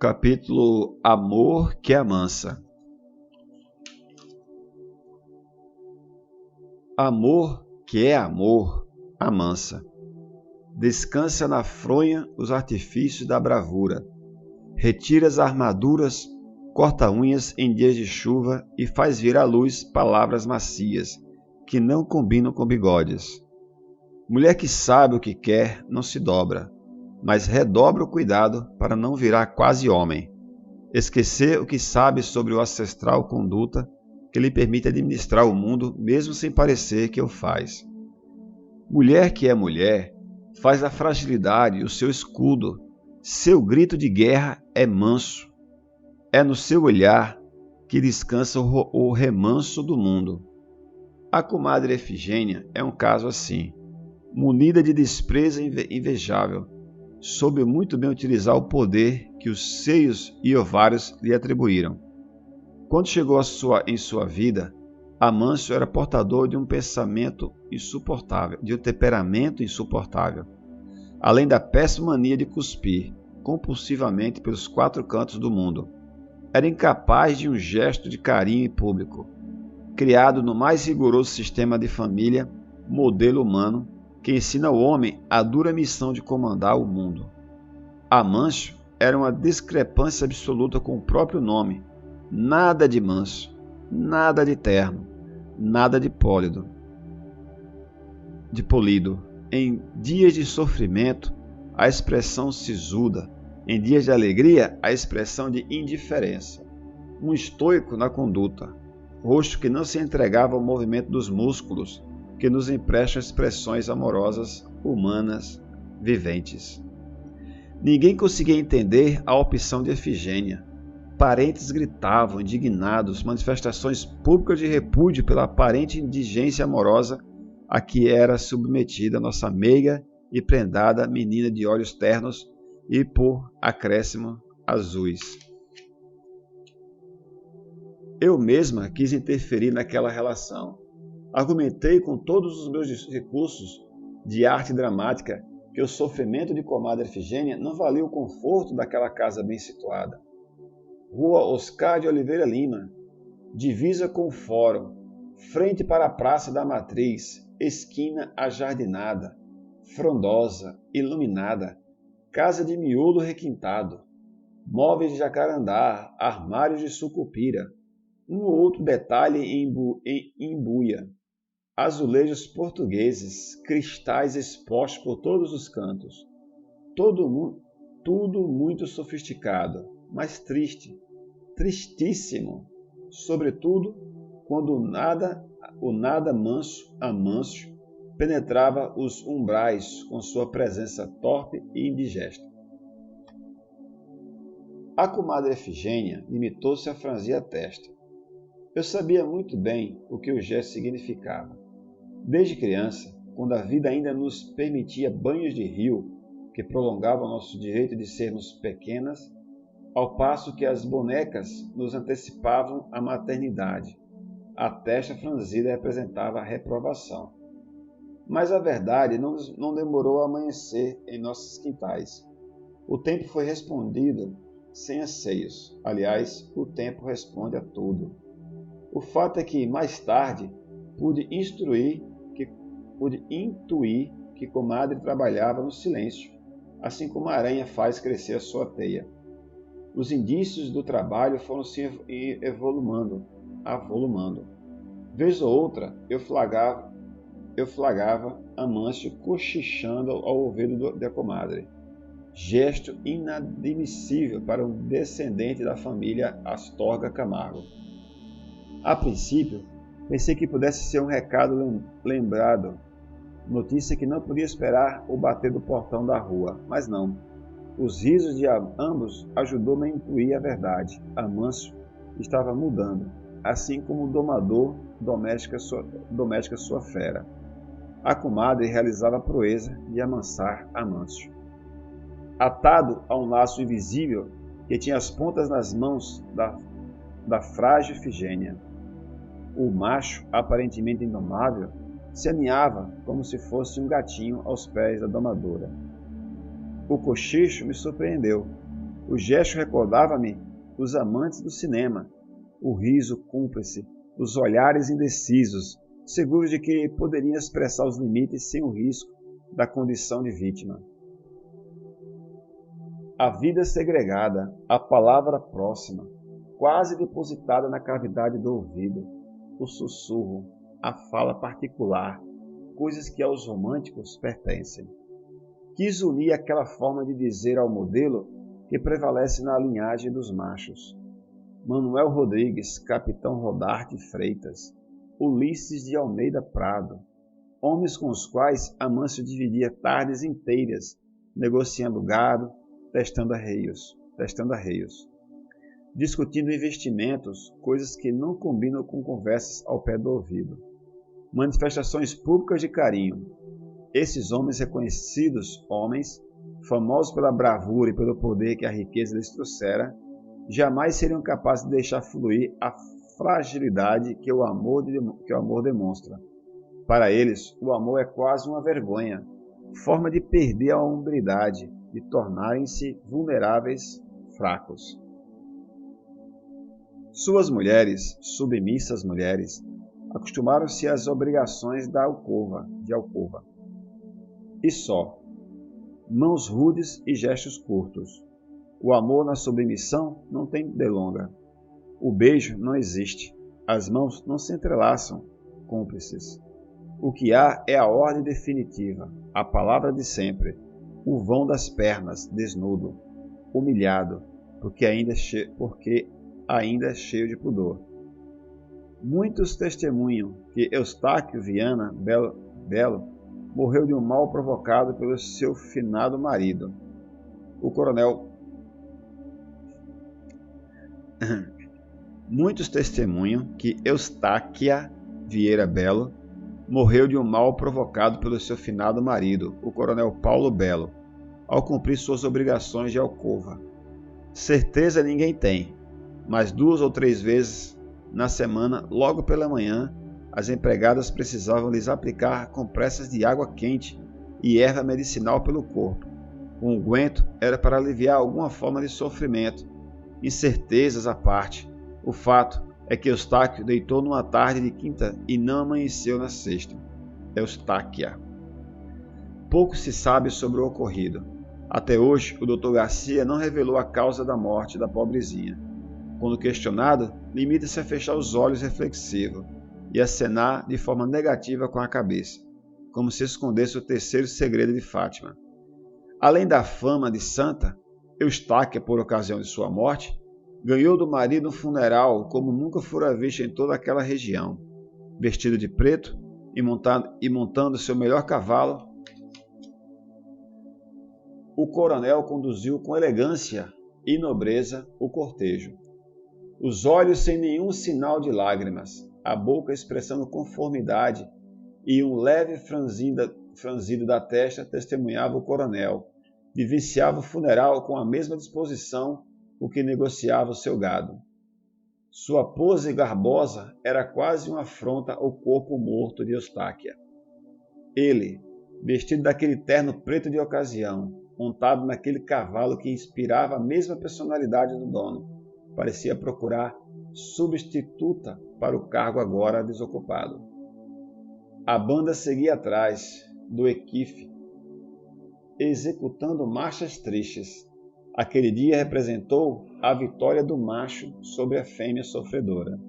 capítulo Amor que amansa. Amor que é amor, amansa. Descansa na fronha os artifícios da bravura. Retira as armaduras, corta unhas em dias de chuva e faz vir à luz palavras macias, que não combinam com bigodes. Mulher que sabe o que quer não se dobra, mas redobra o cuidado para não virar quase homem. Esquecer o que sabe sobre o ancestral conduta que lhe permite administrar o mundo mesmo sem parecer que o faz. Mulher que é mulher, faz da fragilidade o seu escudo. Seu grito de guerra é manso. É no seu olhar que descansa o remanso do mundo. A comadre Efigênia é um caso assim. Munida de desprezo invejável, soube muito bem utilizar o poder que os seios e ovários lhe atribuíram. Quando chegou em sua vida, Amâncio era portador de um pensamento insuportável, de um temperamento insuportável, além da péssima mania de cuspir compulsivamente pelos 4 cantos do mundo. Era incapaz de um gesto de carinho em público. Criado no mais rigoroso sistema de família, modelo humano, que ensina ao homem a dura missão de comandar o mundo. Amâncio era uma discrepância absoluta com o próprio nome. Nada de manso, nada de terno, nada de polido. Em dias de sofrimento, a expressão sisuda. Em dias de alegria, a expressão de indiferença. Um estoico na conduta. Rosto que não se entregava ao movimento dos músculos, que nos emprestam expressões amorosas, humanas, viventes. Ninguém conseguia entender a opção de Efigênia. Parentes gritavam, indignados, manifestações públicas de repúdio pela aparente indigência amorosa a que era submetida nossa meiga e prendada menina de olhos ternos e, por acréscimo, azuis. Eu mesma quis interferir naquela relação. Argumentei com todos os meus recursos de arte dramática que o sofrimento de comadre Efigênia não valia o conforto daquela casa bem situada. Rua Oscar de Oliveira Lima, divisa com o Fórum, frente para a Praça da Matriz, esquina ajardinada, frondosa, iluminada, casa de miolo requintado, móveis de jacarandá, armários de sucupira, um ou outro detalhe em embuia, azulejos portugueses, cristais expostos por todos os cantos. Tudo muito sofisticado, mas triste, tristíssimo, sobretudo quando o nada manso, Amâncio, penetrava os umbrais com sua presença torpe e indigesta. A comadre Efigênia limitou-se a franzir a testa. Eu sabia muito bem o que o gesto significava. Desde criança, quando a vida ainda nos permitia banhos de rio que prolongavam nosso direito de sermos pequenas, ao passo que as bonecas nos antecipavam a maternidade, a testa franzida representava a reprovação. Mas a verdade não demorou a amanhecer em nossos quintais. O tempo foi respondido sem anseios. Aliás, o tempo responde a tudo. O fato é que, mais tarde, pude intuir que comadre trabalhava no silêncio, assim como a aranha faz crescer a sua teia. Os indícios do trabalho foram se avolumando. Vez ou outra, eu flagrava Amâncio cochichando ao ouvido da comadre. Gesto inadmissível para um descendente da família Astorga Camargo. A princípio, pensei que pudesse ser um recado lembrado, notícia que não podia esperar o bater do portão da rua, mas não. Os risos de ambos ajudou-me a intuir a verdade. Amâncio estava mudando, assim como o domador doméstica sua fera. A comadre realizava a proeza de amansar Amâncio. Atado a um laço invisível que tinha as pontas nas mãos da frágil Efigênia, o macho, aparentemente indomável, se aninhava como se fosse um gatinho aos pés da domadora. O cochicho me surpreendeu. O gesto recordava-me os amantes do cinema, o riso cúmplice, os olhares indecisos, seguros de que poderiam expressar os limites sem o risco da condição de vítima. A vida segregada, a palavra próxima, quase depositada na cavidade do ouvido, o sussurro, a fala particular, coisas que aos românticos pertencem. Quis unir aquela forma de dizer ao modelo que prevalece na linhagem dos machos. Manuel Rodrigues, Capitão Rodarte Freitas, Ulisses de Almeida Prado, homens com os quais Amâncio dividia tardes inteiras, negociando gado, testando arreios, discutindo investimentos, coisas que não combinam com conversas ao pé do ouvido. Manifestações públicas de carinho. Esses homens reconhecidos, homens, famosos pela bravura e pelo poder que a riqueza lhes trouxera, jamais seriam capazes de deixar fluir a fragilidade que o amor demonstra. Para eles, o amor é quase uma vergonha, forma de perder a hombridade, de tornarem-se vulneráveis, fracos. Suas mulheres, submissas mulheres, acostumaram-se às obrigações de alcova. E só. Mãos rudes e gestos curtos. O amor na submissão não tem delonga. O beijo não existe. As mãos não se entrelaçam, cúmplices. O que há é a ordem definitiva, a palavra de sempre, o vão das pernas, desnudo, humilhado, porque ainda é cheio de pudor. Muitos testemunham que Eustáquio Viana Belo morreu de um mal provocado pelo seu finado marido, o coronel. Muitos testemunham que Eustáquia Vieira Belo morreu de um mal provocado pelo seu finado marido, o coronel Paulo Belo, ao cumprir suas obrigações de alcova. Certeza ninguém tem, mas 2 ou 3 vezes na semana, logo pela manhã, as empregadas precisavam lhes aplicar compressas de água quente e erva medicinal pelo corpo. O unguento era para aliviar alguma forma de sofrimento. Incertezas à parte, o fato é que Eustáquio deitou numa tarde de quinta e não amanheceu na sexta. Eustáquia. Pouco se sabe sobre o ocorrido. Até hoje, o Dr. Garcia não revelou a causa da morte da pobrezinha. Quando questionado, limita-se a fechar os olhos reflexivo e acenar de forma negativa com a cabeça, como se escondesse o terceiro segredo de Fátima. Além da fama de santa, Eustáquia, por ocasião de sua morte, ganhou do marido um funeral como nunca fora visto em toda aquela região. Vestido de preto e montando seu melhor cavalo, o coronel conduziu com elegância e nobreza o cortejo. Os olhos sem nenhum sinal de lágrimas, a boca expressando conformidade e um leve franzido da testa testemunhava o coronel. Vivenciava o funeral com a mesma disposição o que negociava o seu gado. Sua pose garbosa era quase uma afronta ao corpo morto de Eustáquia. Ele, vestido daquele terno preto de ocasião, montado naquele cavalo que inspirava a mesma personalidade do dono, parecia procurar substituta para o cargo agora desocupado. A banda seguia atrás do equife, executando marchas tristes. Aquele dia representou a vitória do macho sobre a fêmea sofredora.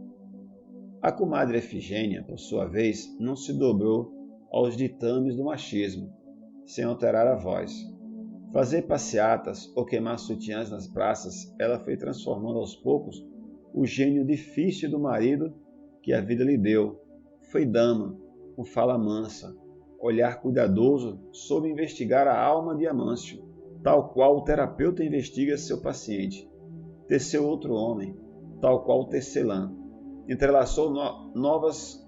A comadre Efigênia, por sua vez, não se dobrou aos ditames do machismo, sem alterar a voz. Fazer passeatas ou queimar sutiãs nas praças, ela foi transformando aos poucos o gênio difícil do marido que a vida lhe deu. Foi dama, com fala mansa, olhar cuidadoso, soube investigar a alma de Amâncio, tal qual o terapeuta investiga seu paciente. Teceu outro homem, tal qual o tecelã. Entrelaçou novas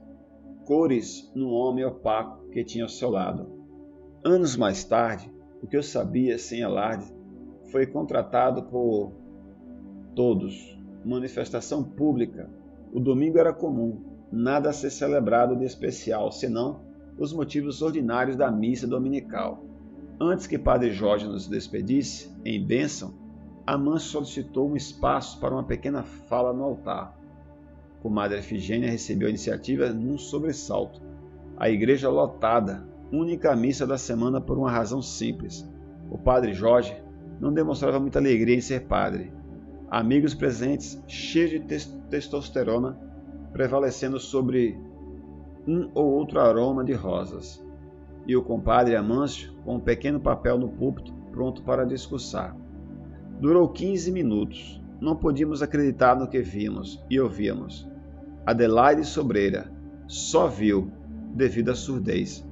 cores no homem opaco que tinha ao seu lado. Anos mais tarde, o que eu sabia sem alarde foi contratado por todos. Manifestação pública. O domingo era comum, nada a ser celebrado de especial, senão os motivos ordinários da missa dominical. Antes que Padre Jorge nos despedisse, em bênção, Amâncio solicitou um espaço para uma pequena fala no altar. Comadre Efigênia recebeu a iniciativa num sobressalto. A igreja lotada, única missa da semana por uma razão simples. O padre Jorge não demonstrava muita alegria em ser padre. Amigos presentes, cheios de testosterona, prevalecendo sobre um ou outro aroma de rosas. E o compadre Amâncio, com um pequeno papel no púlpito, pronto para discursar. Durou 15 minutos. Não podíamos acreditar no que vimos e ouvíamos. Adelaide Sobreira só viu devido à surdez,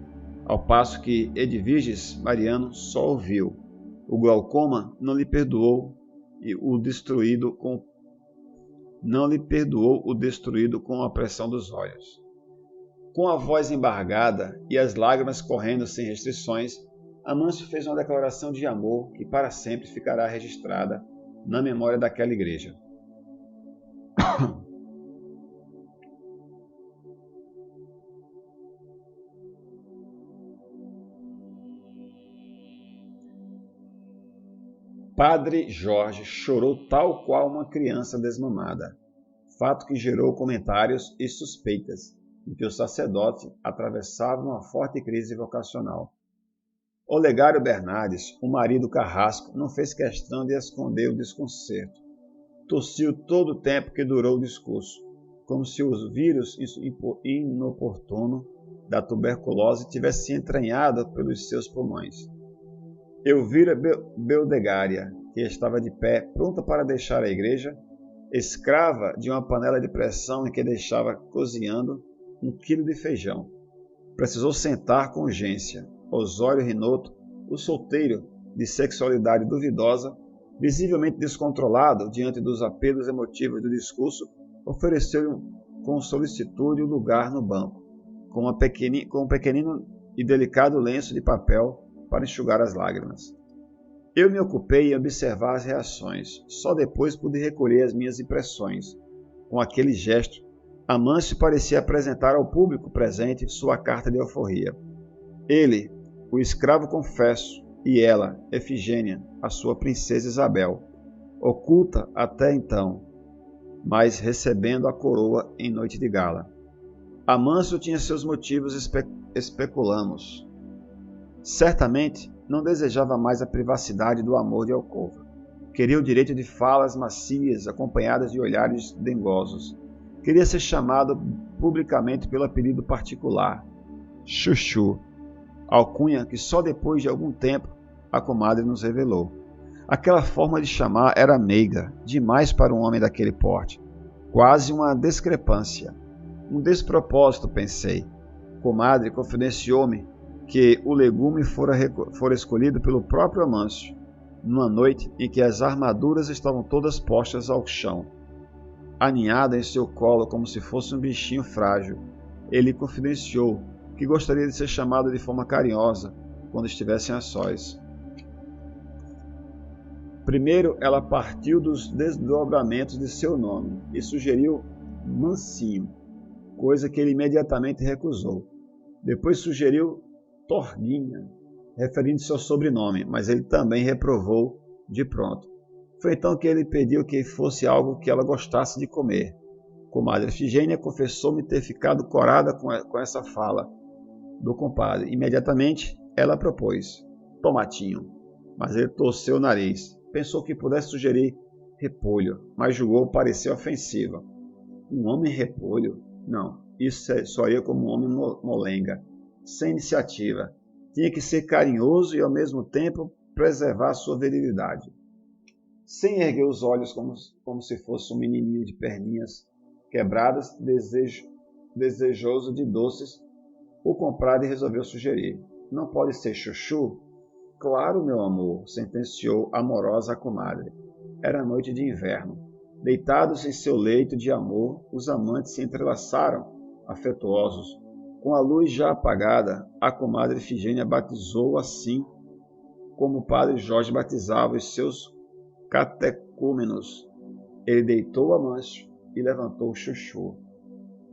ao passo que Edviges Mariano só ouviu. O glaucoma não lhe perdoou o destruído com a pressão dos olhos. Com a voz embargada e as lágrimas correndo sem restrições, Amâncio fez uma declaração de amor que para sempre ficará registrada na memória daquela igreja. Padre Jorge chorou tal qual uma criança desmamada, fato que gerou comentários e suspeitas de que o sacerdote atravessava uma forte crise vocacional. Olegário Bernardes, o marido carrasco, não fez questão de esconder o desconcerto. Tossiu todo o tempo que durou o discurso, como se o vírus inoportuno da tuberculose tivesse entranhado pelos seus pulmões. Elvira Beldegária, que estava de pé, pronta para deixar a igreja, escrava de uma panela de pressão em que deixava cozinhando 1 quilo de feijão. Precisou sentar com urgência. Osório Rinoto, o solteiro de sexualidade duvidosa, visivelmente descontrolado diante dos apelos emotivos do discurso, ofereceu-lhe com solicitude um lugar no banco, com um pequenino e delicado lenço de papel para enxugar as lágrimas. Eu me ocupei em observar as reações. Só depois pude recolher as minhas impressões. Com aquele gesto, Amâncio parecia apresentar ao público presente sua carta de alforria. Ele, o escravo confesso, e ela, Efigênia, a sua princesa Isabel, oculta até então, mas recebendo a coroa em noite de gala. Amâncio tinha seus motivos, especulamos. Certamente não desejava mais a privacidade do amor de alcova. Queria o direito de falas macias, acompanhadas de olhares dengosos. Queria ser chamado publicamente pelo apelido particular, Chuchu, alcunha que só depois de algum tempo a comadre nos revelou. Aquela forma de chamar era meiga, demais para um homem daquele porte. Quase uma discrepância. Um despropósito, pensei. Comadre confidenciou-me que o legume fora escolhido pelo próprio Amâncio, numa noite em que as armaduras estavam todas postas ao chão. Aninhada em seu colo como se fosse um bichinho frágil, ele confidenciou que gostaria de ser chamado de forma carinhosa quando estivessem a sós. Primeiro, ela partiu dos desdobramentos de seu nome e sugeriu Mansinho, coisa que ele imediatamente recusou. Depois sugeriu Torguinha, referindo-se ao sobrenome, mas ele também reprovou de pronto. Foi então que ele pediu que fosse algo que ela gostasse de comer. Comadre Efigênia confessou-me ter ficado corada com essa fala do compadre. Imediatamente ela propôs tomatinho, mas ele torceu o nariz. Pensou que pudesse sugerir repolho, mas julgou parecer ofensiva. Um homem repolho? Não, isso soaria como um homem molenga, sem iniciativa. Tinha que ser carinhoso e ao mesmo tempo preservar sua virilidade. Sem erguer os olhos como se fosse um menininho de perninhas quebradas, desejoso de doces, o compadre resolveu sugerir. Não pode ser chuchu? Claro, meu amor, sentenciou amorosa a comadre. Era noite de inverno. Deitados em seu leito de amor, os amantes se entrelaçaram, afetuosos. Com a luz já apagada, a comadre Efigênia batizou assim como o padre Jorge batizava os seus catecúmenos. Ele deitou Amâncio e levantou o chuchu.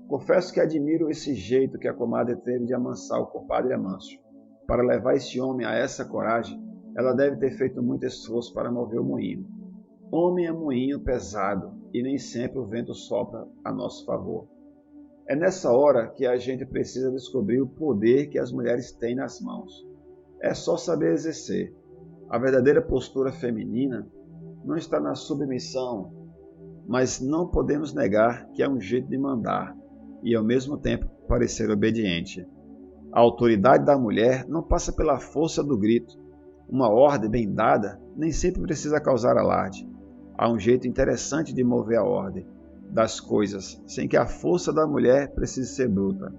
Confesso que admiro esse jeito que a comadre teve de amansar o compadre Amâncio. Para levar esse homem a essa coragem, ela deve ter feito muito esforço para mover o moinho. Homem é moinho pesado e nem sempre o vento sopra a nosso favor. É nessa hora que a gente precisa descobrir o poder que as mulheres têm nas mãos. É só saber exercer. A verdadeira postura feminina não está na submissão, mas não podemos negar que é um jeito de mandar e, ao mesmo tempo, parecer obediente. A autoridade da mulher não passa pela força do grito. Uma ordem bem dada nem sempre precisa causar alarde. Há um jeito interessante de mover a ordem das coisas, sem que a força da mulher precise ser bruta.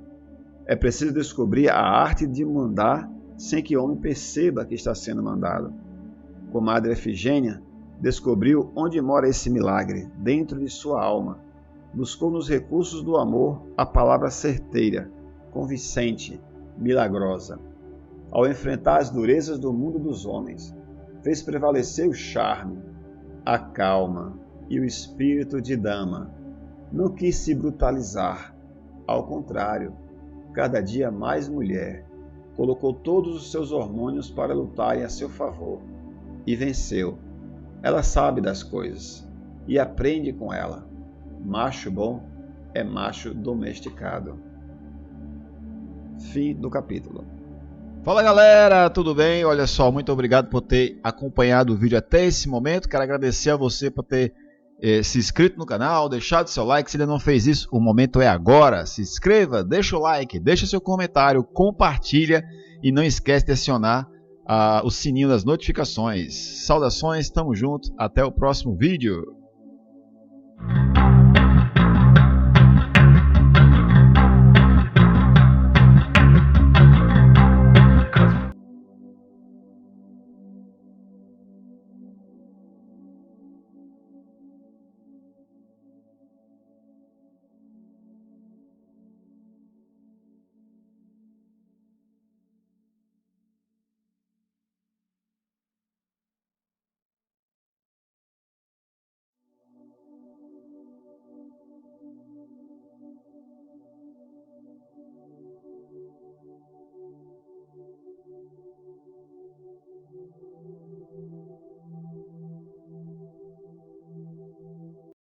É preciso descobrir a arte de mandar sem que o homem perceba que está sendo mandado. Comadre Efigênia descobriu onde mora esse milagre, dentro de sua alma. Buscou nos recursos do amor a palavra certeira, convincente, milagrosa. Ao enfrentar as durezas do mundo dos homens, fez prevalecer o charme, a calma e o espírito de dama. Não quis se brutalizar. Ao contrário, cada dia mais mulher, colocou todos os seus hormônios para lutarem a seu favor. E venceu. Ela sabe das coisas e aprende com ela. Macho bom é macho domesticado. Fim do capítulo. Fala galera, tudo bem? Olha só, muito obrigado por ter acompanhado o vídeo até esse momento. Quero agradecer a você por ter se inscrito no canal, deixado seu like. Se ainda não fez isso, o momento é agora. Se inscreva, deixa o like, deixa seu comentário, compartilha e não esquece de acionar o sininho das notificações. Saudações, tamo junto, até o próximo vídeo.